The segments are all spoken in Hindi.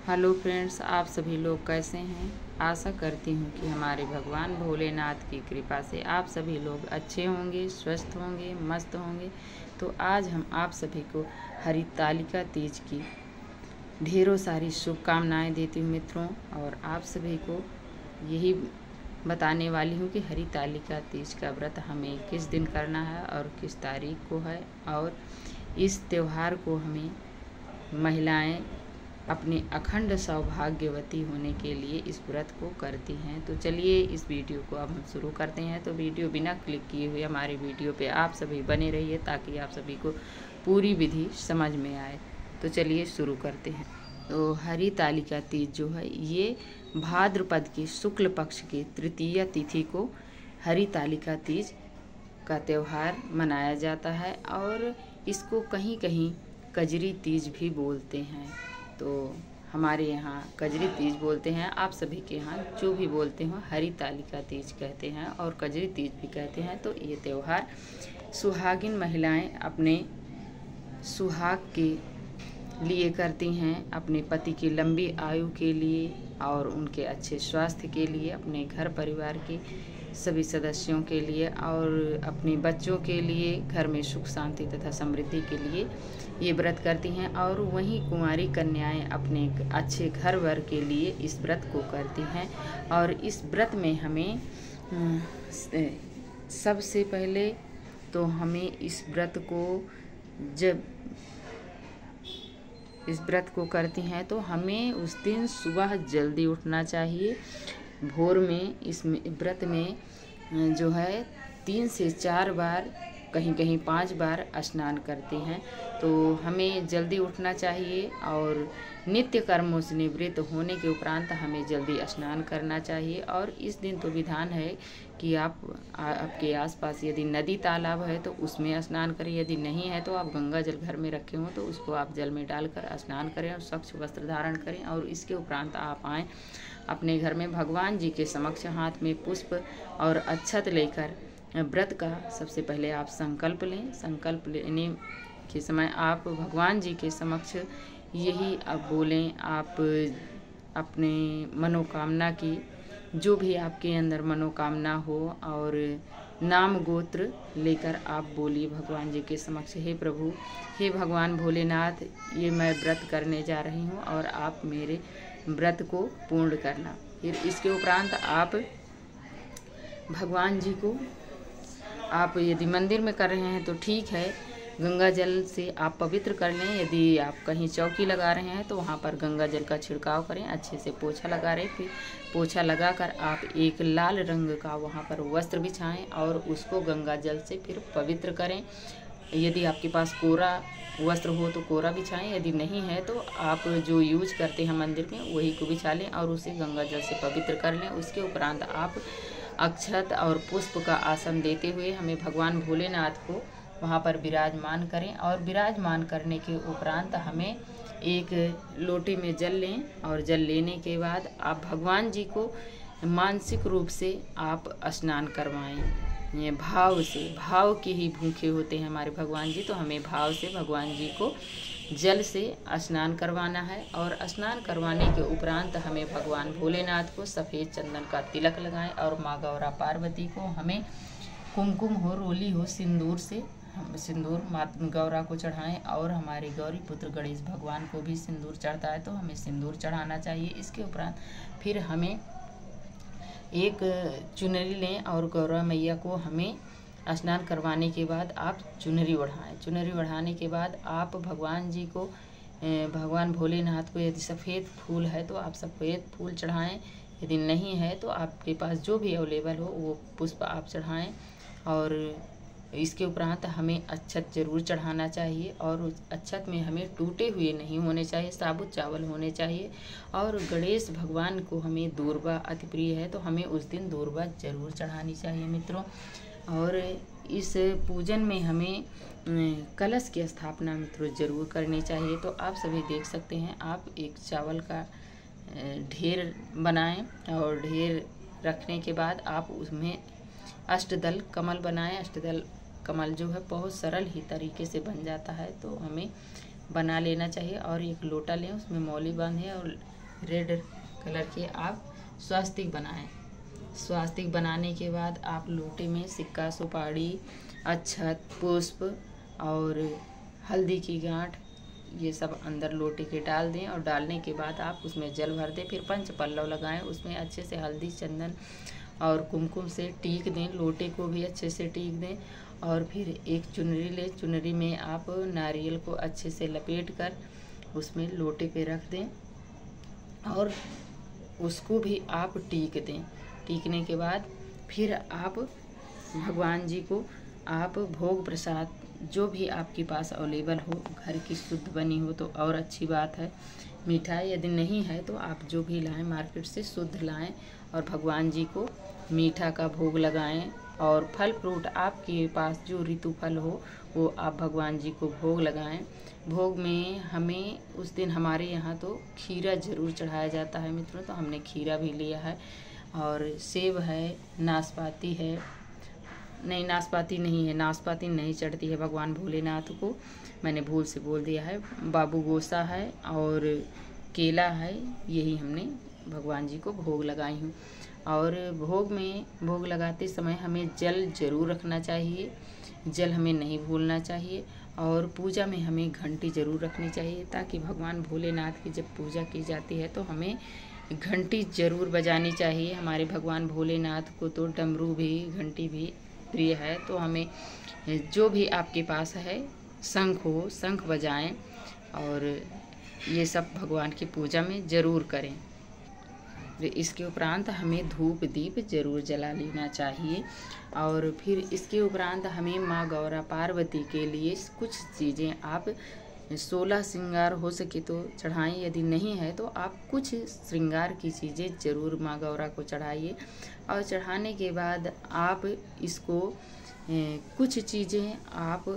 हेलो फ्रेंड्स, आप सभी लोग कैसे हैं। आशा करती हूँ कि हमारे भगवान भोलेनाथ की कृपा से आप सभी लोग अच्छे होंगे, स्वस्थ होंगे, मस्त होंगे। तो आज हम आप सभी को हरितालिका तीज की ढेरों सारी शुभकामनाएं देती हूँ मित्रों। और आप सभी को यही बताने वाली हूँ कि हरितालिका तीज का व्रत हमें किस दिन करना है और किस तारीख को है। और इस त्यौहार को हमें महिलाएं अपने अखंड सौभाग्यवती होने के लिए इस व्रत को करती हैं। तो चलिए इस वीडियो को अब हम शुरू करते हैं। तो वीडियो बिना क्लिक किए हुए हमारी वीडियो पे आप सभी बने रहिए ताकि आप सभी को पूरी विधि समझ में आए। तो चलिए शुरू करते हैं। तो हरितालिका तीज जो है ये भाद्रपद के शुक्ल पक्ष की तृतीय तिथि को हरितालिका तीज का त्यौहार मनाया जाता है और इसको कहीं कहीं कजरी तीज भी बोलते हैं। तो हमारे यहाँ कजरी तीज बोलते हैं, आप सभी के यहाँ जो भी बोलते हो हरितालिका तीज कहते हैं और कजरी तीज भी कहते हैं। तो ये त्यौहार सुहागिन महिलाएं अपने सुहाग के लिए करती हैं, अपने पति की लंबी आयु के लिए और उनके अच्छे स्वास्थ्य के लिए, अपने घर परिवार के सभी सदस्यों के लिए और अपने बच्चों के लिए, घर में सुख शांति तथा समृद्धि के लिए ये व्रत करती हैं। और वहीं कुंवारी कन्याएं अपने अच्छे घर वर के लिए इस व्रत को करती हैं। और इस व्रत में हमें सबसे पहले तो हमें इस व्रत को जब इस व्रत को करती हैं तो हमें उस दिन सुबह जल्दी उठना चाहिए। भोर में इस व्रत में जो है 3 से 4 बार, कहीं कहीं 5 बार स्नान करते हैं। तो हमें जल्दी उठना चाहिए और नित्य कर्मों से निवृत्त होने के उपरांत हमें जल्दी स्नान करना चाहिए। और इस दिन तो विधान है कि आपके आसपास यदि नदी तालाब है तो उसमें स्नान करें, यदि नहीं है तो आप गंगा जल घर में रखे हों तो उसको आप जल में डालकर स्नान करें और स्वच्छ वस्त्र धारण करें। और इसके उपरांत आप आएँ अपने घर में भगवान जी के समक्ष हाथ में पुष्प और अक्षत लेकर व्रत का सबसे पहले आप संकल्प लें। संकल्प लेने के समय आप भगवान जी के समक्ष यही आप बोलें, आप अपने मनोकामना की जो भी आपके अंदर मनोकामना हो और नाम गोत्र लेकर आप बोलिए भगवान जी के समक्ष, हे प्रभु, हे भगवान भोलेनाथ, ये मैं व्रत करने जा रही हूँ और आप मेरे व्रत को पूर्ण करना। फिर इसके उपरांत आप भगवान जी को, आप यदि मंदिर में कर रहे हैं तो ठीक है, गंगा जल से आप पवित्र कर लें। यदि आप कहीं चौकी लगा रहे हैं तो वहाँ पर गंगा जल का छिड़काव करें, अच्छे से पोछा लगा रहे। फिर पोछा लगाकर आप एक लाल रंग का वहाँ पर वस्त्र बिछाएं और उसको गंगा जल से फिर पवित्र करें। यदि आपके पास कोरा वस्त्र हो तो कोरा बिछाएं, यदि नहीं है तो आप जो यूज करते हैं मंदिर में वही को बिछा लें और उसे गंगा जल से पवित्र कर लें। उसके उपरांत आप अक्षत और पुष्प का आसन देते हुए हमें भगवान भोलेनाथ को वहाँ पर विराजमान करें। और विराजमान करने के उपरांत हमें एक लोटे में जल लें और जल लेने के बाद आप भगवान जी को मानसिक रूप से आप स्नान करवाएं। ये भाव से, भाव के ही भूखे होते हैं हमारे भगवान जी, तो हमें भाव से भगवान जी को जल से स्नान करवाना है। और स्नान करवाने के उपरांत हमें भगवान भोलेनाथ को सफ़ेद चंदन का तिलक लगाएं और माँ गौरा पार्वती को हमें कुमकुम हो, रोली हो, सिंदूर से सिंदूर माँ गौरा को चढ़ाएं। और हमारे गौरी पुत्र गणेश भगवान को भी सिंदूर चढ़ता है तो हमें सिंदूर चढ़ाना चाहिए। इसके उपरांत फिर हमें एक चुनरी लें और गौरा मैया को हमें स्नान करवाने के बाद आप चुनरी ओढ़ाएं। चुनरी ओढ़ाने के बाद आप भगवान जी को, भगवान भोलेनाथ को यदि सफ़ेद फूल है तो आप सफ़ेद फूल चढ़ाएं, यदि नहीं है तो आपके पास जो भी अवेलेबल हो वो पुष्प आप चढ़ाएं। और इसके उपरांत हमें अक्षत जरूर चढ़ाना चाहिए और उस अक्षत में हमें टूटे हुए नहीं होने चाहिए, साबुत चावल होने चाहिए। और गणेश भगवान को हमें दूर्वा अति प्रिय है तो हमें उस दिन दूर्वा जरूर चढ़ानी चाहिए मित्रों। और इस पूजन में हमें कलश की स्थापना मित्रों जरूर करनी चाहिए। तो आप सभी देख सकते हैं, आप एक चावल का ढेर बनाएं और ढेर रखने के बाद आप उसमें अष्टदल कमल बनाएं। अष्टदल कमल जो है बहुत सरल ही तरीके से बन जाता है। तो हमें बना लेना चाहिए। और एक लोटा लें, उसमें मौली बांधें और रेड कलर के आप स्वास्तिक बनाएं। स्वास्तिक बनाने के बाद आप लोटे में सिक्का, सुपारी, अक्षत, पुष्प और हल्दी की गांठ ये सब अंदर लोटे के डाल दें। और डालने के बाद आप उसमें जल भर दें। फिर पंच पल्लव लगाएं, उसमें अच्छे से हल्दी, चंदन और कुमकुम से टीक दें। लोटे को भी अच्छे से टीक दें। और फिर एक चुनरी लें, चुनरी में आप नारियल को अच्छे से लपेट कर उसमें लोटे पे रख दें और उसको भी आप टीक दें। टीकने के बाद फिर आप भगवान जी को आप भोग प्रसाद जो भी आपके पास अवेलेबल हो, घर की शुद्ध बनी हो तो और अच्छी बात है। मिठाई यदि नहीं है तो आप जो भी लाएं मार्केट से शुद्ध लाएं और भगवान जी को मीठा का भोग लगाएं। और फल फ्रूट आपके पास जो ऋतु फल हो वो आप भगवान जी को भोग लगाएं। भोग में हमें उस दिन हमारे यहाँ तो खीरा ज़रूर चढ़ाया जाता है मित्रों, तो हमने खीरा भी लिया है। और सेब है, नाशपाती है, नहीं नाशपाती नहीं है, नाशपाती नहीं चढ़ती है भगवान भोलेनाथ को, मैंने भूल से बोल दिया है। बाबू गोसा है और केला है, यही हमने भगवान जी को भोग लगाई हूँ। और भोग लगाते समय हमें जल ज़रूर रखना चाहिए, जल हमें नहीं भूलना चाहिए। और पूजा में हमें घंटी ज़रूर रखनी चाहिए, ताकि भगवान भोलेनाथ की जब पूजा की जाती है तो हमें घंटी ज़रूर बजानी चाहिए। हमारे भगवान भोलेनाथ को तो डमरू भी, घंटी भी प्रिय है, तो हमें जो भी आपके पास है शंख हो, शंख बजाएं और ये सब भगवान की पूजा में ज़रूर करें। इसके उपरांत हमें धूप दीप ज़रूर जला लेना चाहिए। और फिर इसके उपरांत हमें माँ गौरा पार्वती के लिए कुछ चीज़ें आप 16 श्रृंगार हो सके तो चढ़ाएं, यदि नहीं है तो आप कुछ श्रृंगार की चीज़ें ज़रूर माँ गौरा को चढ़ाइए। और चढ़ाने के बाद आप इसको कुछ चीज़ें आप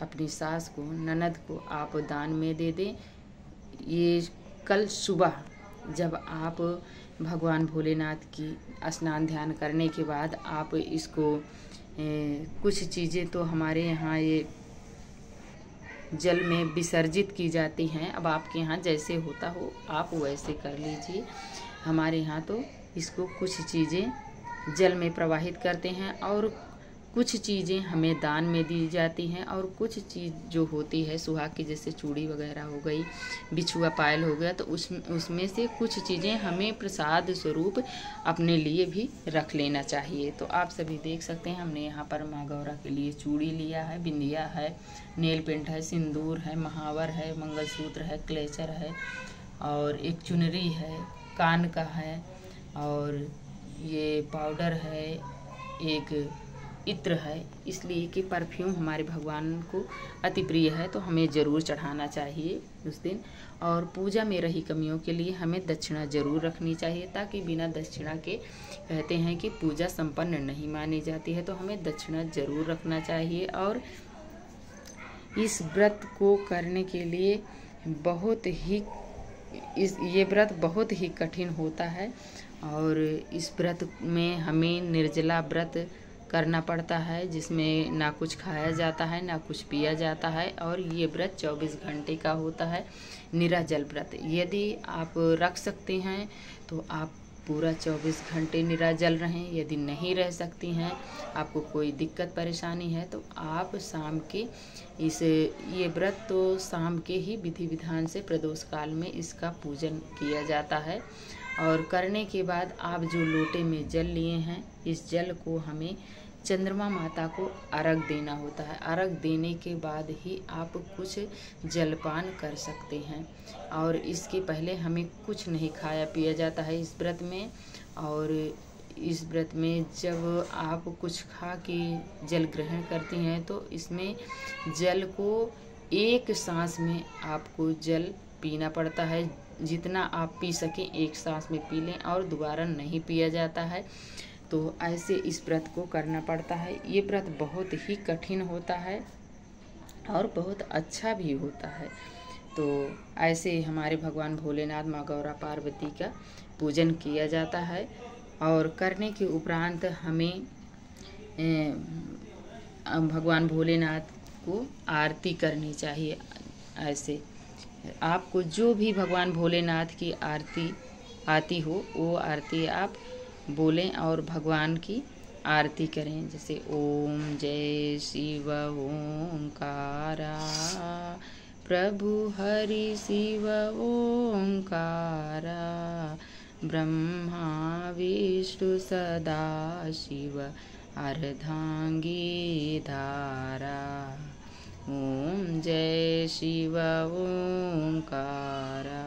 अपनी सास को, ननद को आप दान में दे दें। ये कल सुबह जब आप भगवान भोलेनाथ की स्नान ध्यान करने के बाद आप इसको कुछ चीज़ें तो हमारे यहाँ ये जल में विसर्जित की जाती हैं। अब आपके यहाँ जैसे होता हो आप वैसे कर लीजिए। हमारे यहाँ तो इसको कुछ चीज़ें जल में प्रवाहित करते हैं और कुछ चीज़ें हमें दान में दी जाती हैं। और कुछ चीज़ जो होती है सुहाग की, जैसे चूड़ी वगैरह हो गई, बिछुआ पायल हो गया, तो उसमें से कुछ चीज़ें हमें प्रसाद स्वरूप अपने लिए भी रख लेना चाहिए। तो आप सभी देख सकते हैं हमने यहाँ पर माँ गौरा के लिए चूड़ी लिया है, बिंदिया है, नेल पेंट है, सिंदूर है, महावर है, मंगलसूत्र है, क्लेचर है और एक चुनरी है, कान का है और ये पाउडर है, एक इत्र है। इसलिए कि परफ्यूम हमारे भगवान को अति प्रिय है, तो हमें ज़रूर चढ़ाना चाहिए उस दिन। और पूजा में रही कमियों के लिए हमें दक्षिणा ज़रूर रखनी चाहिए, ताकि बिना दक्षिणा के कहते हैं कि पूजा संपन्न नहीं मानी जाती है, तो हमें दक्षिणा ज़रूर रखना चाहिए। और इस व्रत को करने के लिए ये व्रत बहुत ही कठिन होता है। और इस व्रत में हमें निर्जला व्रत करना पड़ता है, जिसमें ना कुछ खाया जाता है ना कुछ पिया जाता है। और ये व्रत 24 घंटे का होता है, निराजल व्रत। यदि आप रख सकते हैं तो आप पूरा 24 घंटे निराजल रहें। यदि नहीं रह सकती हैं, आपको कोई दिक्कत परेशानी है, तो आप शाम के ये व्रत तो शाम के ही विधि विधान से प्रदोष काल में इसका पूजन किया जाता है। और करने के बाद आप जो लोटे में जल लिए हैं, इस जल को हमें चंद्रमा माता को अर्घ देना होता है। अर्घ देने के बाद ही आप कुछ जलपान कर सकते हैं। और इसके पहले हमें कुछ नहीं खाया पिया जाता है इस व्रत में। और इस व्रत में जब आप कुछ खा के जल ग्रहण करती हैं तो इसमें जल को एक सांस में आपको जल पीना पड़ता है। जितना आप पी सकें एक सांस में पी लें और दोबारा नहीं पिया जाता है। तो ऐसे इस व्रत को करना पड़ता है। ये व्रत बहुत ही कठिन होता है और बहुत अच्छा भी होता है। तो ऐसे हमारे भगवान भोलेनाथ, माँ गौरा पार्वती का पूजन किया जाता है। और करने के उपरांत हमें भगवान भोलेनाथ को आरती करनी चाहिए। ऐसे आपको जो भी भगवान भोलेनाथ की आरती आती हो वो आरती आप बोलें और भगवान की आरती करें। जैसे ओम जय शिव ओंकारा, प्रभु हरि शिव ओंकारा, ब्रह्मा विष्णु सदा शिव अर्धांगी धारा। ओम जय शिव ओंकारा।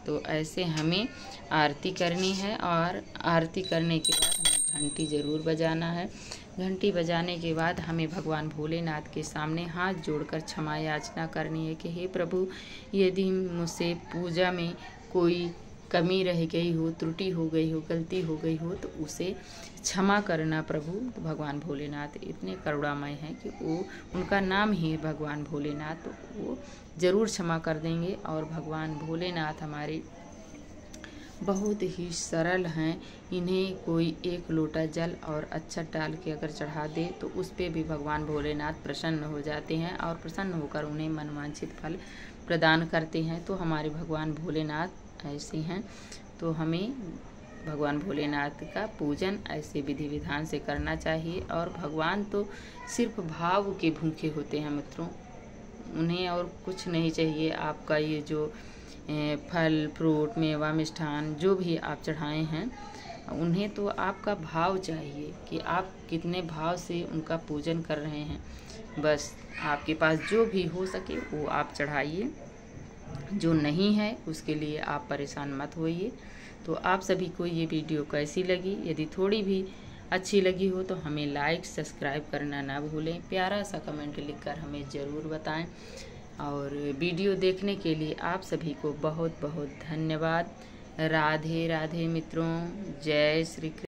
तो ऐसे हमें आरती करनी है और आरती करने के बाद हमें घंटी ज़रूर बजाना है। घंटी बजाने के बाद हमें भगवान भोलेनाथ के सामने हाथ जोड़कर क्षमा याचना करनी है कि हे प्रभु, यदि मुझसे पूजा में कोई कमी रह गई हो, त्रुटि हो गई हो, गलती हो गई हो तो उसे क्षमा करना प्रभु। तो भगवान भोलेनाथ इतने करुणामय हैं कि वो, उनका नाम ही है भगवान भोलेनाथ, तो वो ज़रूर क्षमा कर देंगे। और भगवान भोलेनाथ हमारे बहुत ही सरल हैं। इन्हें कोई एक लोटा जल और अक्षत डाल के अगर चढ़ा दे तो उस पे भी भगवान भोलेनाथ प्रसन्न हो जाते हैं और प्रसन्न होकर उन्हें मनवांछित फल प्रदान करते हैं। तो हमारे भगवान भोलेनाथ ऐसे हैं। तो हमें भगवान भोलेनाथ का पूजन ऐसे विधि विधान से करना चाहिए। और भगवान तो सिर्फ भाव के भूखे होते हैं मित्रों, उन्हें और कुछ नहीं चाहिए। आपका ये जो फल फ्रूट मेवा मिष्ठान जो भी आप चढ़ाए हैं, उन्हें तो आपका भाव चाहिए कि आप कितने भाव से उनका पूजन कर रहे हैं। बस आपके पास जो भी हो सके वो आप चढ़ाइए, जो नहीं है उसके लिए आप परेशान मत होइए। तो आप सभी को ये वीडियो कैसी लगी? यदि थोड़ी भी अच्छी लगी हो तो हमें लाइक सब्सक्राइब करना ना भूलें। प्यारा सा कमेंट लिखकर हमें ज़रूर बताएं। और वीडियो देखने के लिए आप सभी को बहुत बहुत धन्यवाद। राधे राधे मित्रों, जय श्री कृष्ण।